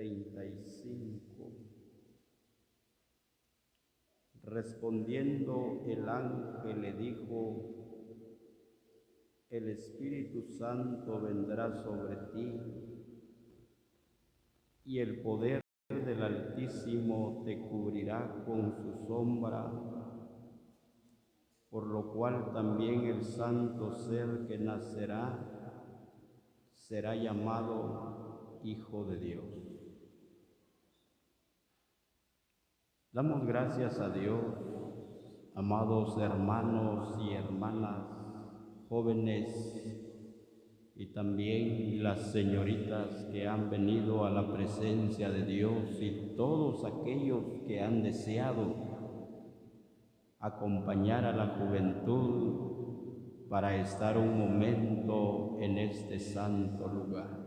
35. Respondiendo el ángel le dijo: el Espíritu Santo vendrá sobre ti, y el poder del Altísimo te cubrirá con su sombra, por lo cual también el santo ser que nacerá será llamado Hijo de Dios. Damos gracias a Dios, amados hermanos y hermanas, jóvenes y también las señoritas que han venido a la presencia de Dios, y todos aquellos que han deseado acompañar a la juventud para estar un momento en este santo lugar.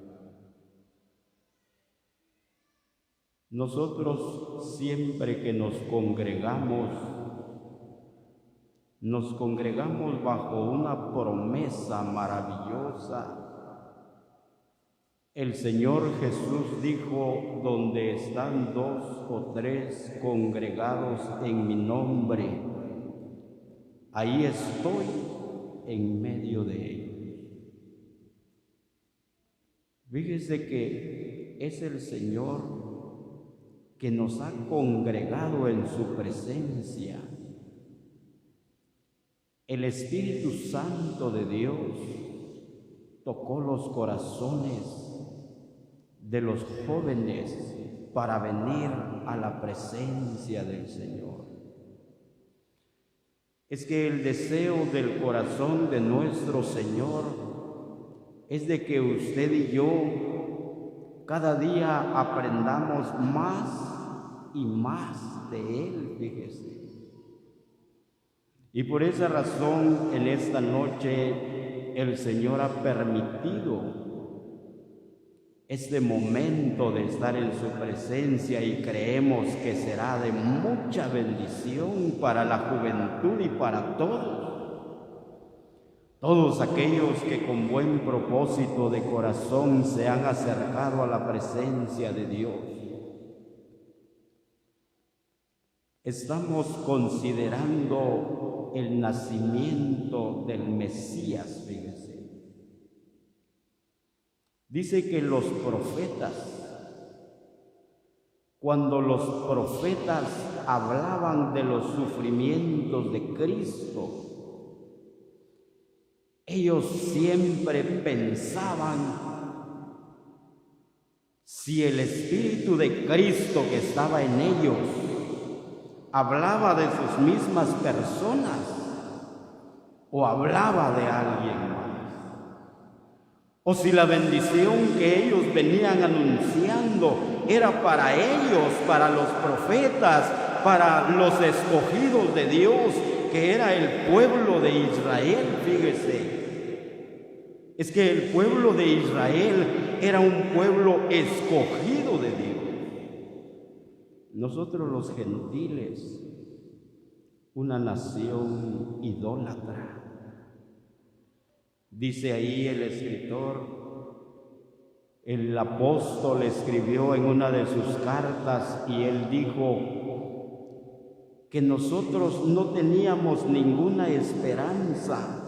Nosotros siempre que nos congregamos bajo una promesa maravillosa. El Señor Jesús dijo: donde están 2 o 3 congregados en mi nombre, ahí estoy en medio de ellos. Fíjese que es el Señor que nos ha congregado en su presencia. El Espíritu Santo de Dios tocó los corazones de los jóvenes para venir a la presencia del Señor. Es que el deseo del corazón de nuestro Señor es de que usted y yo cada día aprendamos más y más de Él, fíjese. Y por esa razón, en esta noche, el Señor ha permitido este momento de estar en su presencia, y creemos que será de mucha bendición para la juventud y para todos aquellos que con buen propósito de corazón se han acercado a la presencia de Dios. Estamos considerando el nacimiento del Mesías, fíjese. Dice que los profetas, cuando los profetas hablaban de los sufrimientos de Cristo, ellos siempre pensaban si el Espíritu de Cristo que estaba en ellos hablaba de sus mismas personas o hablaba de alguien más, o si la bendición que ellos venían anunciando era para ellos, para los profetas, para los escogidos de Dios, que era el pueblo de Israel. Fíjese, es que el pueblo de Israel era un pueblo escogido de Dios. Nosotros los gentiles, una nación idólatra. Dice ahí el escritor, el apóstol escribió en una de sus cartas, y él dijo que nosotros no teníamos ninguna esperanza.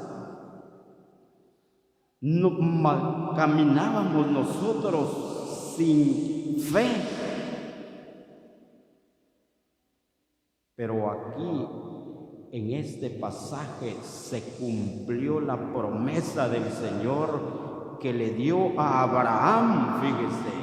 No, caminábamos nosotros sin fe. Pero aquí, en este pasaje, se cumplió la promesa del Señor que le dio a Abraham, fíjese.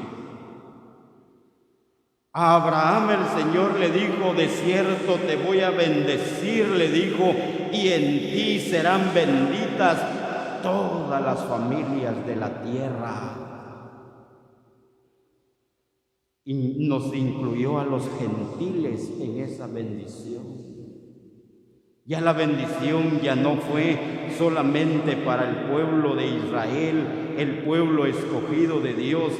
A Abraham el Señor le dijo: de cierto te voy a bendecir, le dijo, y en ti serán benditas todas las familias de la tierra. Y nos incluyó a los gentiles en esa bendición. Ya la bendición ya no fue solamente para el pueblo de Israel, el pueblo escogido de Dios.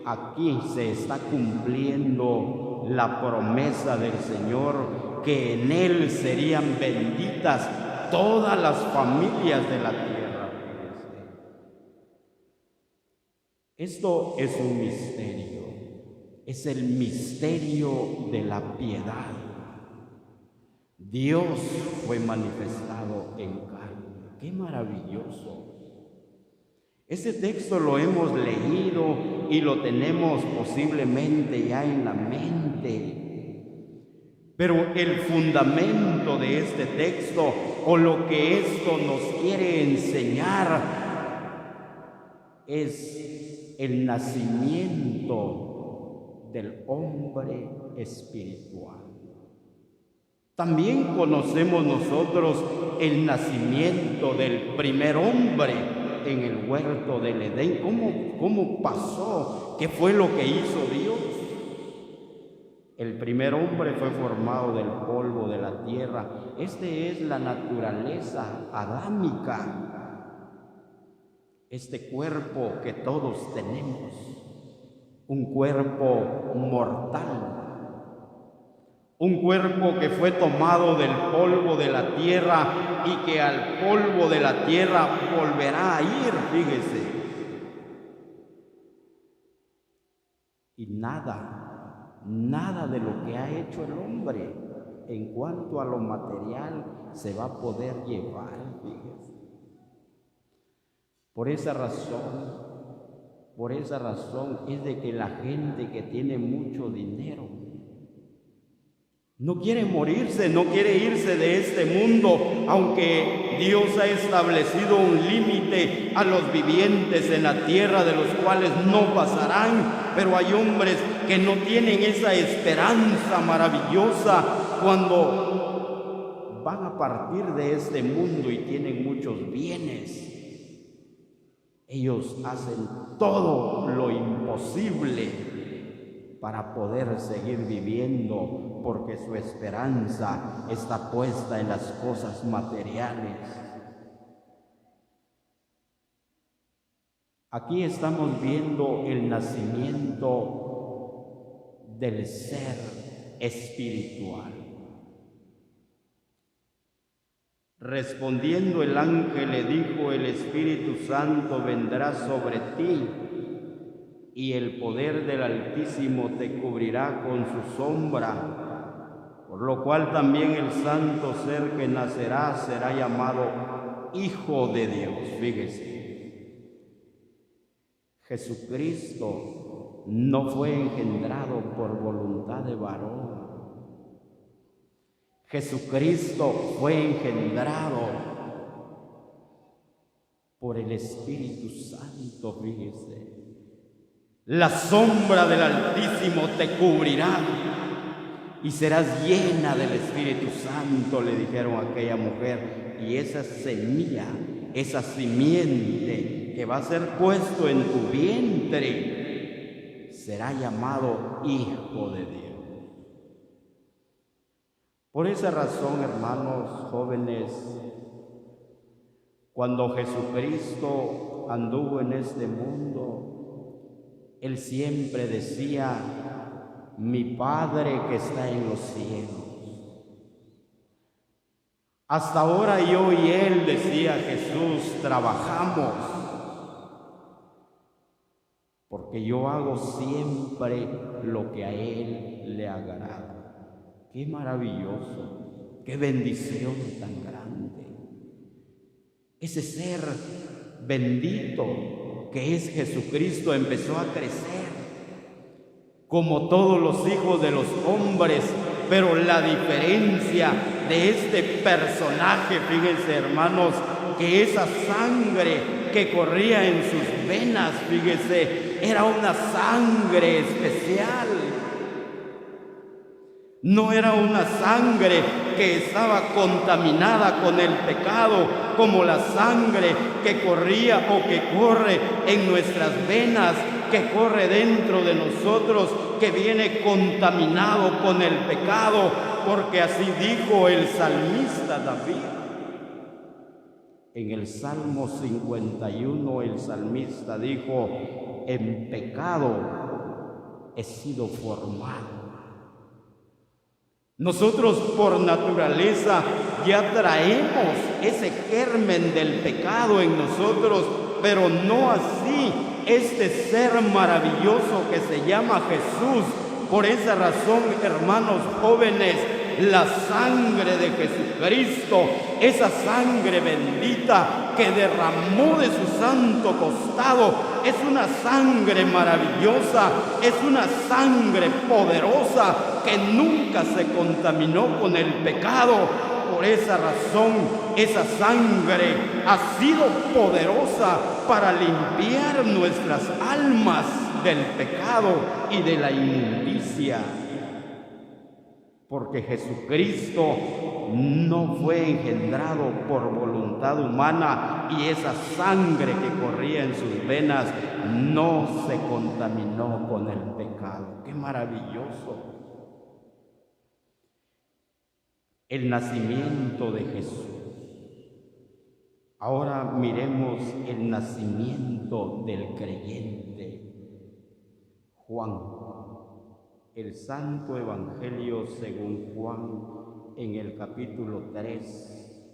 Aquí se está cumpliendo la promesa del Señor, que en Él serían benditas todas las familias de la tierra. Esto es un misterio. es el misterio de la piedad. Dios fue manifestado en carne. ¡Qué maravilloso! Ese texto lo hemos leído y lo tenemos posiblemente ya en la mente. Pero el fundamento de este texto, o lo que esto nos quiere enseñar, es el nacimiento del hombre espiritual. También conocemos nosotros el nacimiento del primer hombre en el huerto del Edén. ¿Cómo pasó? ¿Qué fue lo que hizo Dios? El primer hombre fue formado del polvo de la tierra. Este es la naturaleza adámica. Este cuerpo que todos tenemos, un cuerpo mortal. Un cuerpo que fue tomado del polvo de la tierra y que al polvo de la tierra volverá a ir, fíjese. Y nada de lo que ha hecho el hombre en cuanto a lo material se va a poder llevar, fíjese. Por esa razón es de que la gente que tiene mucho dinero no quiere morirse, no quiere irse de este mundo, aunque Dios ha establecido un límite a los vivientes en la tierra, de los cuales no pasarán. Pero hay hombres que no tienen esa esperanza maravillosa cuando van a partir de este mundo y tienen muchos bienes. Ellos hacen todo lo imposible para poder seguir viviendo, porque su esperanza está puesta en las cosas materiales. Aquí estamos viendo el nacimiento del ser espiritual. Respondiendo el ángel le dijo: el Espíritu Santo vendrá sobre ti y el poder del Altísimo te cubrirá con su sombra, por lo cual también el santo ser que nacerá será llamado Hijo de Dios. Fíjese, Jesucristo no fue engendrado por voluntad de varón. Jesucristo fue engendrado por el Espíritu Santo, fíjese. La sombra del Altísimo te cubrirá y serás llena del Espíritu Santo, le dijeron a aquella mujer. Y esa semilla, esa simiente que va a ser puesto en tu vientre, será llamado Hijo de Dios. Por esa razón, hermanos jóvenes, cuando Jesucristo anduvo en este mundo, Él siempre decía: mi Padre que está en los cielos. Hasta ahora yo y Él, decía Jesús, trabajamos, porque yo hago siempre lo que a Él le agrada. ¡Qué maravilloso! ¡Qué bendición tan grande! Ese ser bendito que es Jesucristo empezó a crecer como todos los hijos de los hombres, pero la diferencia de este personaje, fíjense hermanos, que esa sangre que corría en sus venas, fíjense, era una sangre especial. No era una sangre que estaba contaminada con el pecado, como la sangre que corría o que corre en nuestras venas, que corre dentro de nosotros, que viene contaminado con el pecado, porque así dijo el salmista David. En el Salmo 51 el salmista dijo: en pecado he sido formado. Nosotros por naturaleza ya traemos ese germen del pecado en nosotros, pero no así este ser maravilloso que se llama Jesús, Por esa razón, hermanos jóvenes, la sangre de Jesucristo, esa sangre bendita que derramó de su santo costado, es una sangre maravillosa, es una sangre poderosa que nunca se contaminó con el pecado. Por esa razón, esa sangre ha sido poderosa para limpiar nuestras almas del pecado y de la inmundicia. Porque Jesucristo no fue engendrado por voluntad humana y esa sangre que corría en sus venas no se contaminó con el pecado. ¡Qué maravilloso! El nacimiento de Jesús. Ahora miremos el nacimiento del creyente. Juan, el Santo Evangelio según Juan, en el capítulo 3,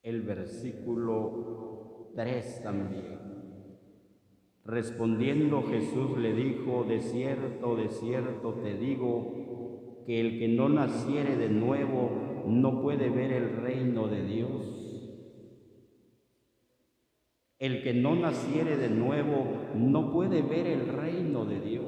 el versículo 3 también. Respondiendo Jesús le dijo: de cierto te digo, que el que no naciere de nuevo no puede ver el reino de Dios. El que no naciere de nuevo no puede ver el reino de Dios.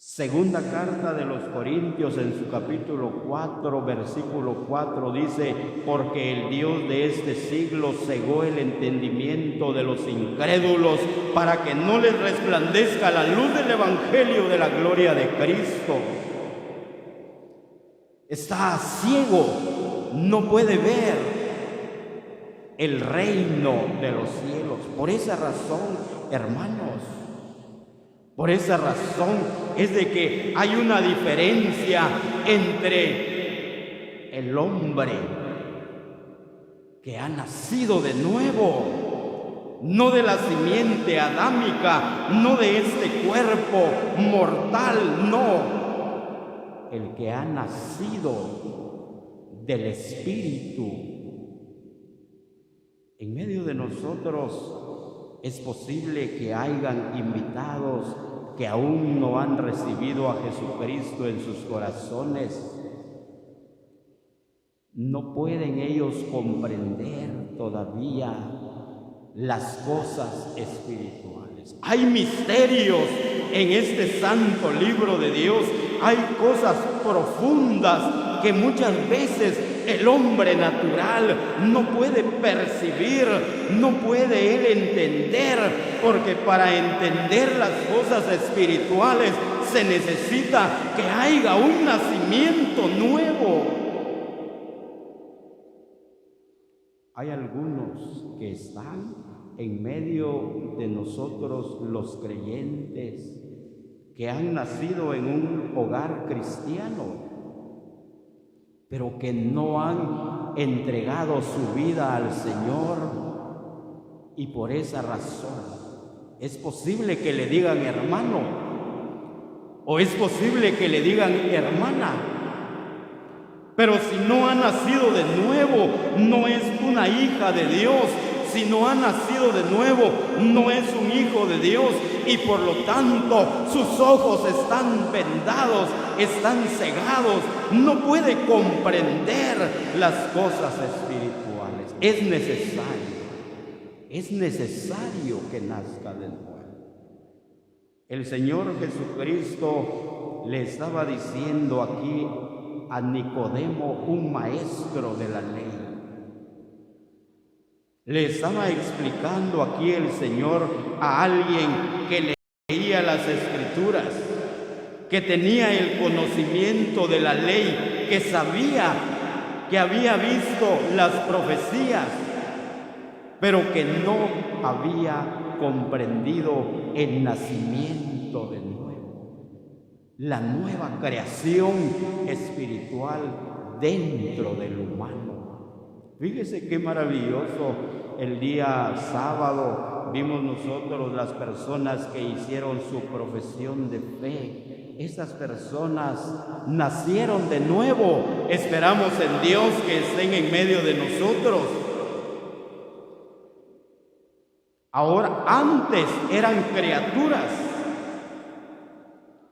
Segunda carta de los Corintios, en su capítulo 4, versículo 4, dice: porque el Dios de este siglo cegó el entendimiento de los incrédulos para que no les resplandezca la luz del evangelio de la gloria de Cristo. Está ciego, no puede ver el reino de los cielos. Por esa razón, hermanos, por esa razón es de que hay una diferencia entre el hombre que ha nacido de nuevo, no de la simiente adámica, no de este cuerpo mortal, no. El que ha nacido del Espíritu. En medio de nosotros es posible que hayan invitados que aún no han recibido a Jesucristo en sus corazones. No pueden ellos comprender todavía las cosas espirituales. Hay misterios en este santo libro de Dios, hay cosas profundas que muchas veces el hombre natural no puede percibir, no puede él entender, porque para entender las cosas espirituales se necesita que haya un nacimiento nuevo. Hay algunos que están en medio de nosotros, los creyentes, que han nacido en un hogar cristiano, pero que no han entregado su vida al Señor, y por esa razón es posible que le digan hermano, o es posible que le digan hermana, pero si no ha nacido de nuevo, no es una hija de Dios. Si no ha nacido de nuevo, no es un hijo de Dios, y por lo tanto sus ojos están vendados, están cegados, no puede comprender las cosas espirituales. Es necesario que nazca de nuevo. El Señor Jesucristo le estaba diciendo aquí a Nicodemo, un maestro de la ley. Le estaba explicando aquí el Señor a alguien que leía las Escrituras, que tenía el conocimiento de la ley, que sabía, que había visto las profecías, pero que no había comprendido el nacimiento de nuevo, la nueva creación espiritual dentro del humano. Fíjese qué maravilloso. El día sábado vimos nosotros las personas que hicieron su profesión de fe. Esas personas nacieron de nuevo. Esperamos en Dios que estén en medio de nosotros. Ahora, antes eran criaturas,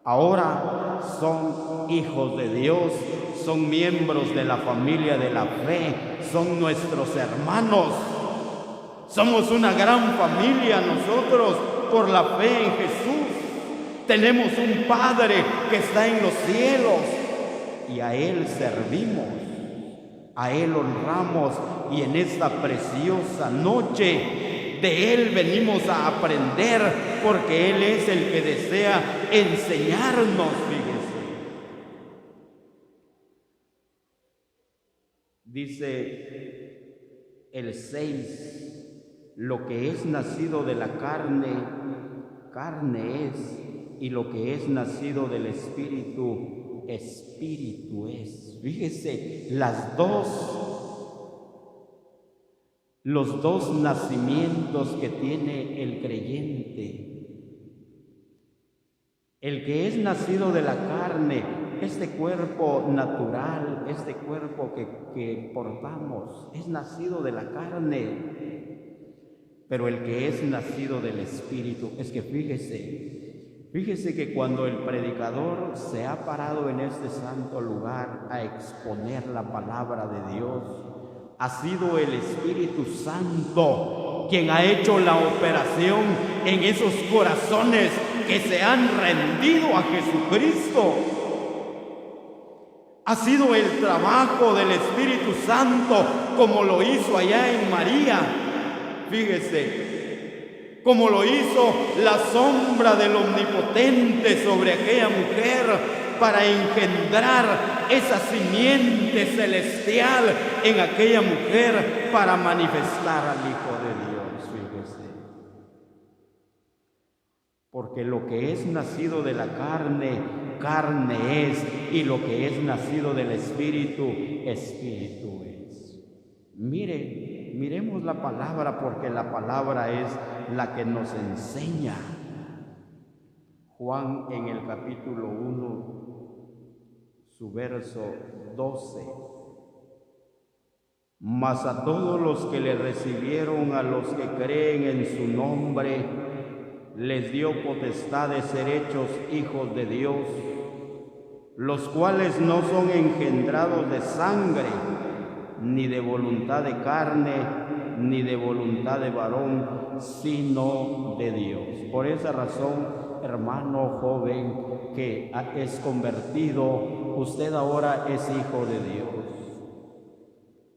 ahora son hijos de Dios, son miembros de la familia de la fe, son nuestros hermanos. Somos una gran familia nosotros por la fe en Jesús. Tenemos un Padre que está en los cielos y a Él servimos, a Él honramos, y en esta preciosa noche de Él venimos a aprender, porque Él es el que desea enseñarnos. Fíjese, dice el 6, lo que es nacido de la carne, carne es, y lo que es nacido del Espíritu, Espíritu es. Fíjese, los dos nacimientos que tiene el creyente. El que es nacido de la carne, este cuerpo natural, este cuerpo que portamos, es nacido de la carne. Pero el que es nacido del Espíritu, es que fíjese que cuando el predicador se ha parado en este santo lugar a exponer la palabra de Dios, ha sido el Espíritu Santo quien ha hecho la operación en esos corazones que se han rendido a Jesucristo. Ha sido el trabajo del Espíritu Santo, como lo hizo allá en María. Fíjese, como lo hizo la sombra del Omnipotente sobre aquella mujer, para engendrar esa simiente celestial en aquella mujer, para manifestar al Hijo de Dios. Fíjese, porque lo que es nacido de la carne, carne es, y lo que es nacido del Espíritu, Espíritu es. Miremos la palabra, porque la palabra es la que nos enseña. Juan, en el capítulo 1, su verso 12. Mas a todos los que le recibieron, a los que creen en su nombre, les dio potestad de ser hechos hijos de Dios, los cuales no son engendrados de sangre, ni de voluntad de carne, ni de voluntad de varón, sino de Dios. Por esa razón, hermano joven que es convertido, usted ahora es hijo de Dios.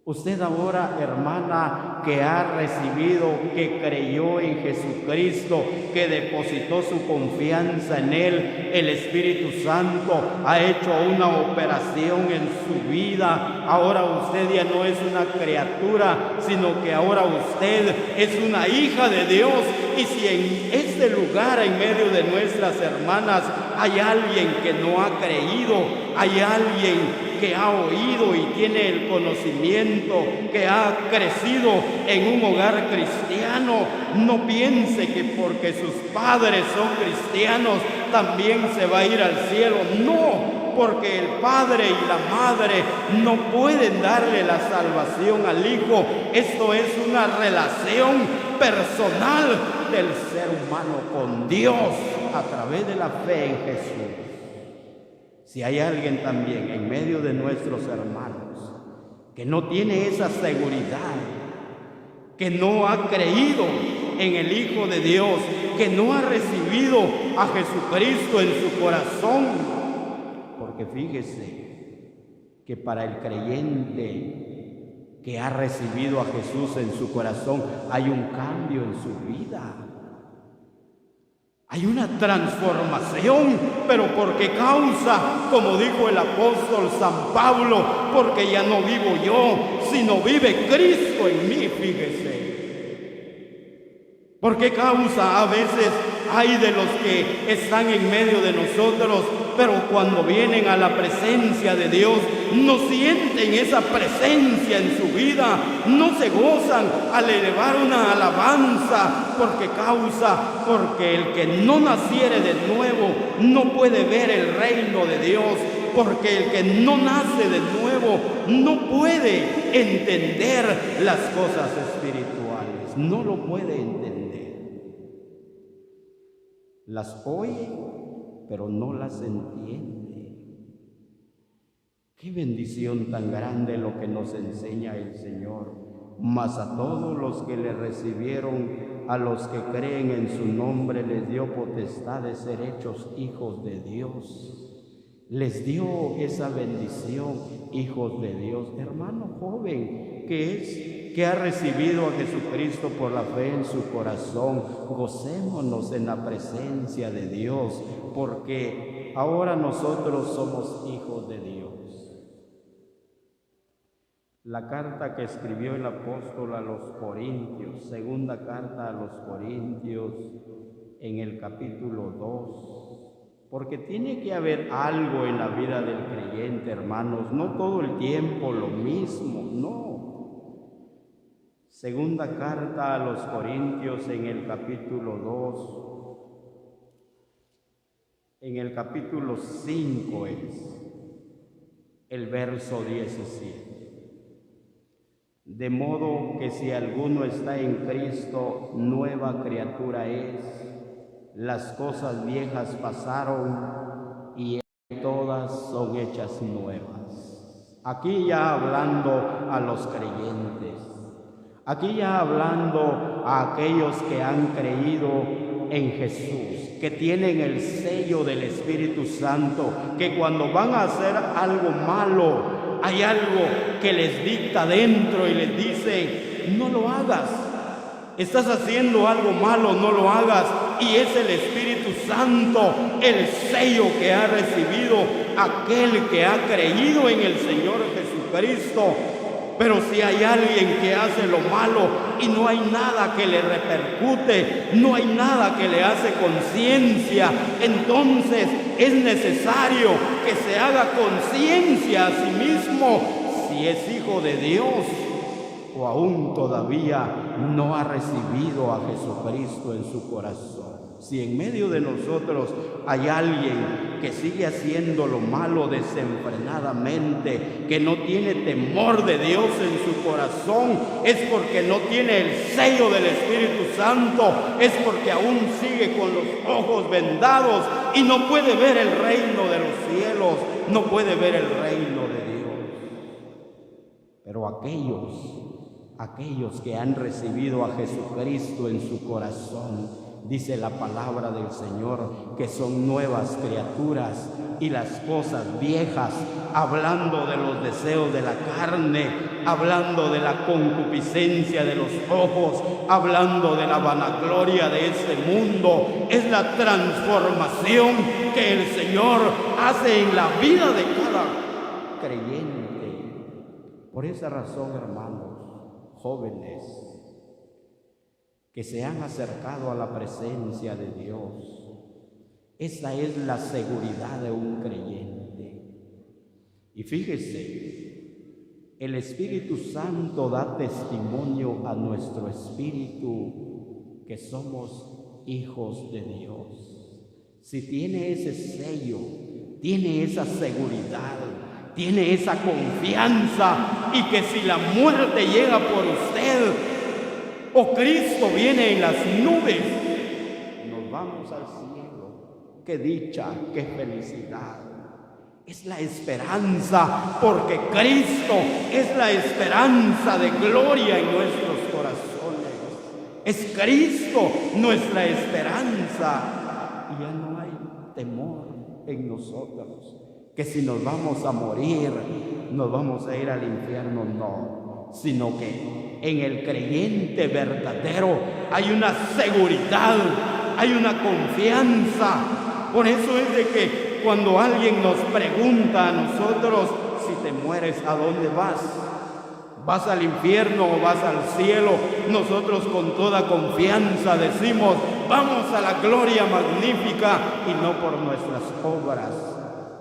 Usted ahora, hermana, que ha recibido, que creyó en Jesucristo, que depositó su confianza en Él, el Espíritu Santo ha hecho una operación en su vida. Ahora usted ya no es una criatura, sino que ahora usted es una hija de Dios. Y si en este lugar, en medio de nuestras hermanas, hay alguien que no ha creído, hay alguien que ha oído y tiene el conocimiento, que ha crecido en un hogar cristiano, no piense que porque sus padres son cristianos también se va a ir al cielo. No, porque el padre y la madre no pueden darle la salvación al hijo. Esto es una relación personal del ser humano con Dios a través de la fe en Jesús. Si hay alguien también en medio de nuestros hermanos que no tiene esa seguridad, que no ha creído en el Hijo de Dios, que no ha recibido a Jesucristo en su corazón, porque fíjese que para el creyente que ha recibido a Jesús en su corazón hay un cambio en su vida. Hay una transformación, pero ¿por qué causa? Como dijo el apóstol San Pablo, porque ya no vivo yo, sino vive Cristo en mí, fíjese. ¿Por qué causa? A veces hay de los que están en medio de nosotros, pero cuando vienen a la presencia de Dios, no sienten esa presencia en su vida, no se gozan al elevar una alabanza. ¿Por qué causa? Porque el que no naciere de nuevo no puede ver el reino de Dios, porque el que no nace de nuevo no puede entender las cosas espirituales, no lo puede entender. las oye, pero no las entiende. Qué bendición tan grande lo que nos enseña el Señor. Mas a todos los que le recibieron, a los que creen en su nombre, les dio potestad de ser hechos hijos de Dios. Les dio esa bendición, hijos de Dios. Hermano joven, que ha recibido a Jesucristo por la fe en su corazón, gocémonos en la presencia de Dios, porque ahora nosotros somos hijos de Dios. La carta que escribió el apóstol a los Corintios, segunda carta a los Corintios, en el capítulo 2, porque tiene que haber algo en la vida del creyente, hermanos, no todo el tiempo lo mismo, no. Segunda carta a los Corintios, en el capítulo 2, en el capítulo 5 es el verso 17. De modo que si alguno está en Cristo, nueva criatura es. Las cosas viejas pasaron y todas son hechas nuevas. Aquí ya hablando a los creyentes, aquí ya hablando a aquellos que han creído en Jesús, que tienen el sello del Espíritu Santo, que cuando van a hacer algo malo, hay algo que les dicta dentro y les dice, no lo hagas. Estás haciendo algo malo, no lo hagas. Y es el Espíritu Santo, el sello que ha recibido aquel que ha creído en el Señor Jesucristo. Pero si hay alguien que hace lo malo y no hay nada que le repercute, no hay nada que le hace conciencia, entonces es necesario que se haga conciencia a sí mismo si es hijo de Dios o aún todavía no ha recibido a Jesucristo en su corazón. Si en medio de nosotros hay alguien que sigue haciendo lo malo desenfrenadamente, que no tiene temor de Dios en su corazón, es porque no tiene el sello del Espíritu Santo, es porque aún sigue con los ojos vendados y no puede ver el reino de los cielos, no puede ver el reino de Dios. Pero aquellos que han recibido a Jesucristo en su corazón, dice la palabra del Señor, que son nuevas criaturas, y las cosas viejas, hablando de los deseos de la carne, hablando de la concupiscencia de los ojos, hablando de la vanagloria de este mundo, es la transformación que el Señor hace en la vida de cada creyente. Por esa razón, hermanos, jóvenes, que se han acercado a la presencia de Dios, esa es la seguridad de un creyente. Y fíjese, el Espíritu Santo da testimonio a nuestro espíritu que somos hijos de Dios. Si tiene ese sello, tiene esa seguridad, tiene esa confianza, y que si la muerte llega por usted, o Cristo viene en las nubes, nos vamos al cielo. Qué dicha, qué felicidad. Es la esperanza, porque Cristo es la esperanza de gloria en nuestros corazones. Es Cristo nuestra esperanza. Y ya no hay temor en nosotros, que si nos vamos a morir, nos vamos a ir al infierno, no, sino que en el creyente verdadero hay una seguridad, hay una confianza. Por eso es de que cuando alguien nos pregunta a nosotros, si te mueres, ¿a dónde vas? ¿Vas al infierno o vas al cielo? Nosotros con toda confianza decimos, vamos a la gloria magnífica, y no por nuestras obras,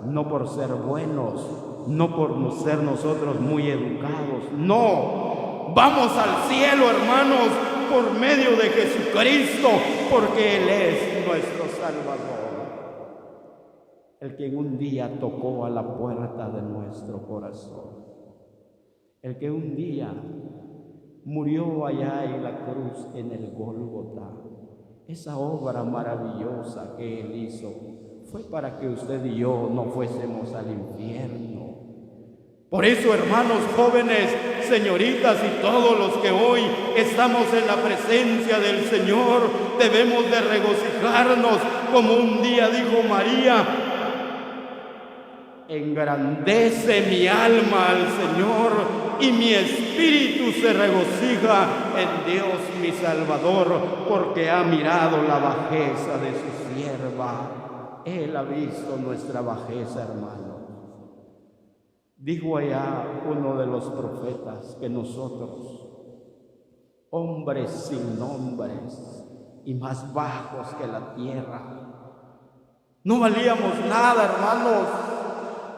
no por ser buenos, no por ser nosotros muy educados, no, vamos al cielo, hermanos, por medio de Jesucristo, porque Él es nuestro Salvador, el que un día tocó a la puerta de nuestro corazón, el que un día murió allá en la cruz en el Gólgota. esa obra maravillosa que Él hizo fue para que usted y yo no fuésemos al infierno. Por eso, hermanos jóvenes, señoritas y todos los que hoy estamos en la presencia del Señor, debemos de regocijarnos como un día dijo María: engrandece mi alma al Señor y mi espíritu se regocija en Dios mi Salvador, porque ha mirado la bajeza de su sierva. Él ha visto nuestra bajeza, hermano. Dijo allá uno de los profetas que nosotros, hombres sin nombres y más bajos que la tierra, no valíamos nada, hermanos.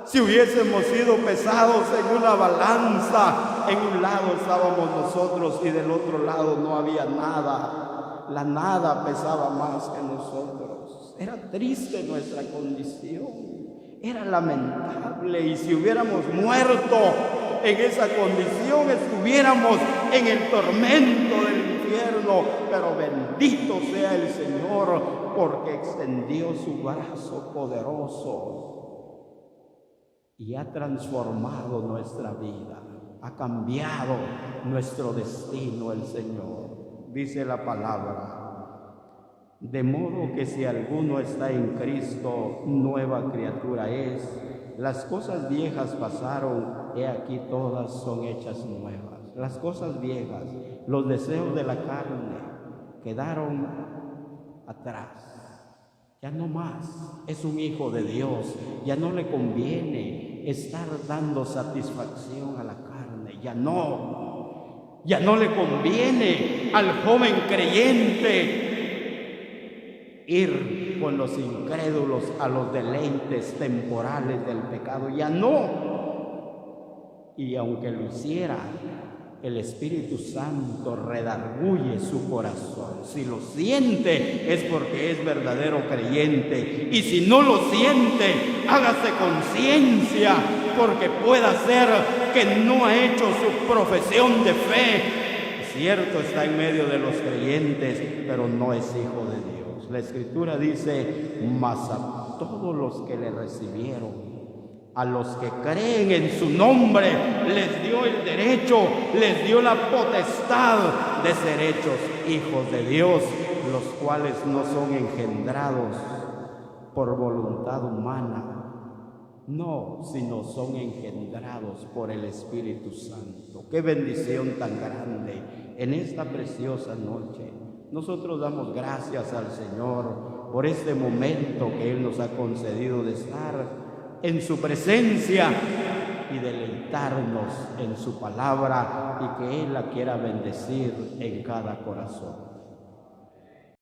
Si hubiésemos sido pesados en una balanza, en un lado estábamos nosotros y del otro lado no había nada. La nada pesaba más que nosotros. Era triste nuestra condición. Era lamentable, y si hubiéramos muerto en esa condición, estuviéramos en el tormento del infierno. Pero bendito sea el Señor, porque extendió su brazo poderoso y ha transformado nuestra vida, ha cambiado nuestro destino el Señor. Dice la palabra: de modo que si alguno está en Cristo, nueva criatura es. Las cosas viejas pasaron, he aquí todas son hechas nuevas. Las cosas viejas, los deseos de la carne, quedaron atrás. Ya no más, es un hijo de Dios, ya no le conviene estar dando satisfacción a la carne, ya no le conviene al joven creyente ir con los incrédulos a los deleites temporales del pecado, ya no. Y aunque lo hiciera, el Espíritu Santo redarguye su corazón. Si lo siente, es porque es verdadero creyente. Y si no lo siente, hágase conciencia, porque pueda ser que no ha hecho su profesión de fe. Es cierto, está en medio de los creyentes, pero no es hijo de Dios. La Escritura dice: mas a todos los que le recibieron, a los que creen en su nombre, les dio el derecho, les dio la potestad de ser hechos hijos de Dios, los cuales no son engendrados por voluntad humana, no, sino son engendrados por el Espíritu Santo. ¡Qué bendición tan grande! En esta preciosa noche, nosotros damos gracias al Señor por este momento que Él nos ha concedido de estar en su presencia y deleitarnos en su palabra, y que Él la quiera bendecir en cada corazón.